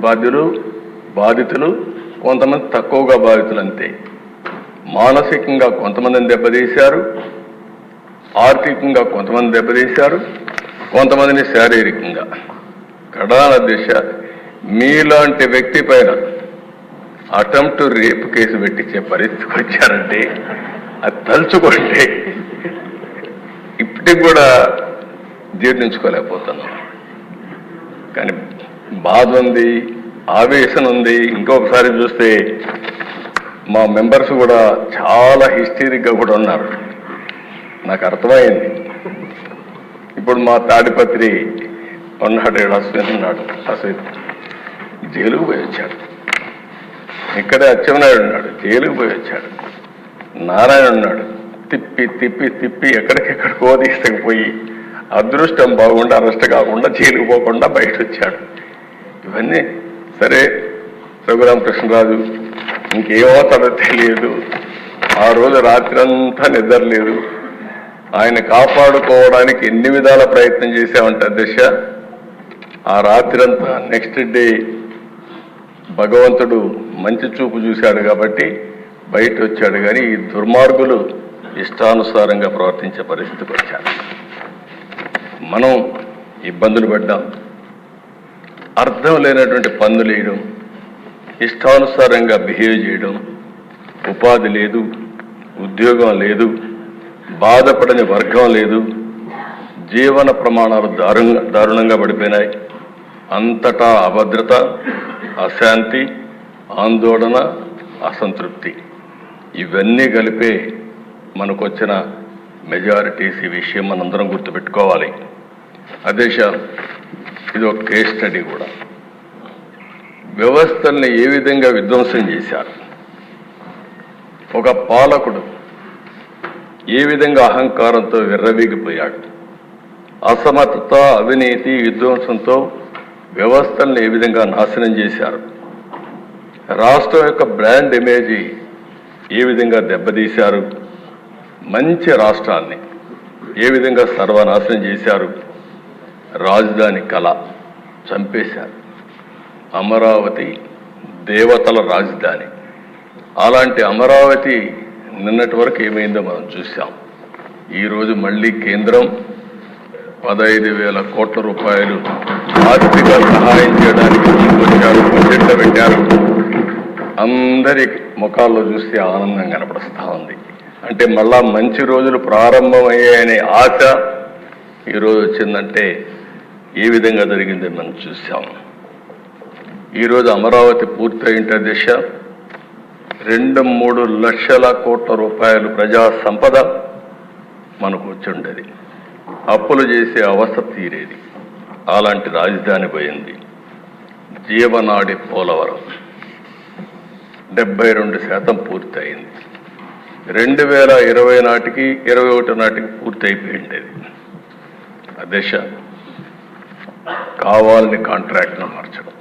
బాధితులు కొంతమంది తక్కువగా బాధితులు అంతే. మానసికంగా కొంతమందిని దెబ్బతీశారు, ఆర్థికంగా కొంతమంది దెబ్బతీశారు, కొంతమందిని శారీరకంగా. ప్రధాన దిశ మీలాంటి వ్యక్తి పైన అటెంప్ట్ రేప్ కేసు పెట్టించే పరిస్థితికి వచ్చారంటే అది తలుచుకుంటే ఇప్పటికి కూడా జీర్ణించుకోలేకపోతున్నాం. కానీ బాధ ఉంది, ఆవేశం ఉంది. ఇంకొకసారి చూస్తే మా మెంబర్స్ కూడా చాలా హిస్టరిక్గా కూడా ఉన్నారు. నాకు అర్థమైంది. ఇప్పుడు మా తాడిపత్రి ఉన్నాడు, అశ్విన్ ఉన్నాడు. అశ్విన్ జైలుకు పోయి వచ్చాడు. ఇక్కడే అచ్చెన్నాయుడు ఉన్నాడు, జైలుకు పోయి వచ్చాడు. నారాయణ ఉన్నాడు, తిప్పి తిప్పి తిప్పి ఎక్కడికెక్కడికో తీసుకుపోయి అదృష్టం బాగుండా అరెస్ట్ కాకుండా జైలుకు పోకుండా బయట వచ్చాడు. ఇవన్నీ సరే. రఘురామకృష్ణరాజు ఇంకేమవుతాడో తెలియదు. ఆ రోజు రాత్రి అంతా నిద్రలేదు. ఆయన కాపాడుకోవడానికి ఎన్ని విధాల ప్రయత్నం చేశామంటే అధ్యక్ష, ఆ రాత్రి అంతా నెక్స్ట్ డే భగవంతుడు మంచి చూపు చూశాడు కాబట్టి బయట వచ్చాడు. కానీ ఈ దుర్మార్గులు ఇష్టానుసారంగా ప్రవర్తించే పరిస్థితికి వచ్చారు. మనం ఇబ్బందులు పడ్డాం. అర్థం లేనటువంటి పన్నులు వేయడం, ఇష్టానుసారంగా బిహేవ్ చేయడం, ఉపాధి లేదు, ఉద్యోగం లేదు, బాధపడని వర్గం లేదు, జీవన ప్రమాణాలు దారుణంగా పడిపోయినాయి. అంతటా అభద్రత, అశాంతి, ఆందోళన, అసంతృప్తి ఇవన్నీ కలిపే మనకు వచ్చిన మెజారిటీస్. ఈ విషయం మనందరం గుర్తుపెట్టుకోవాలి. అదేశ ఇది ఒక కేస్ స్టడీ కూడా. వ్యవస్థల్ని ఏ విధంగా విధ్వంసం చేశారు, ఒక పాలకుడు ఏ విధంగా అహంకారంతో విర్రవీగిపోయాడు, అసమర్థత, అవినీతి, విధ్వంసంతో వ్యవస్థల్ని ఏ విధంగా నాశనం చేశారు, రాష్ట్రం యొక్క బ్రాండ్ ఇమేజ్ ఏ విధంగా దెబ్బతీశారు, మంచి రాష్ట్రాన్ని ఏ విధంగా సర్వనాశనం చేశారు, రాజధాని కళ చంపేశారు. అమరావతి దేవతల రాజధాని. అలాంటి అమరావతి నిన్నటి వరకు ఏమైందో మనం చూసాం. ఈరోజు మళ్ళీ కేంద్రం 15,000 కోట్ల రూపాయలు ఆర్థిక సహాయం చేయడానికి వచ్చారు, బడ్జెట్లో పెట్టారు. అందరి ముఖాల్లో చూస్తే ఆనందం కనపడుస్తూ ఉంది. అంటే మళ్ళా మంచి రోజులు ప్రారంభమయ్యాయనే ఆశ ఈరోజు వచ్చిందంటే ఏ విధంగా జరిగిందని మనం చూసాం. ఈరోజు అమరావతి పూర్తయింటే దిశ 2-3 లక్షల కోట్ల రూపాయలు ప్రజా సంపద మనకు వచ్చి ఉండేది. అప్పులు చేసే అవస్థ తీరేది. అలాంటి రాజధాని పోయింది. జీవనాడి పోలవరం 72% పూర్తయింది. 2020 నాటికి 21 నాటికి పూర్తి అయిపోయింది. ఆ దిశ కావాలని కాంట్రాక్ట్ను మార్చడం,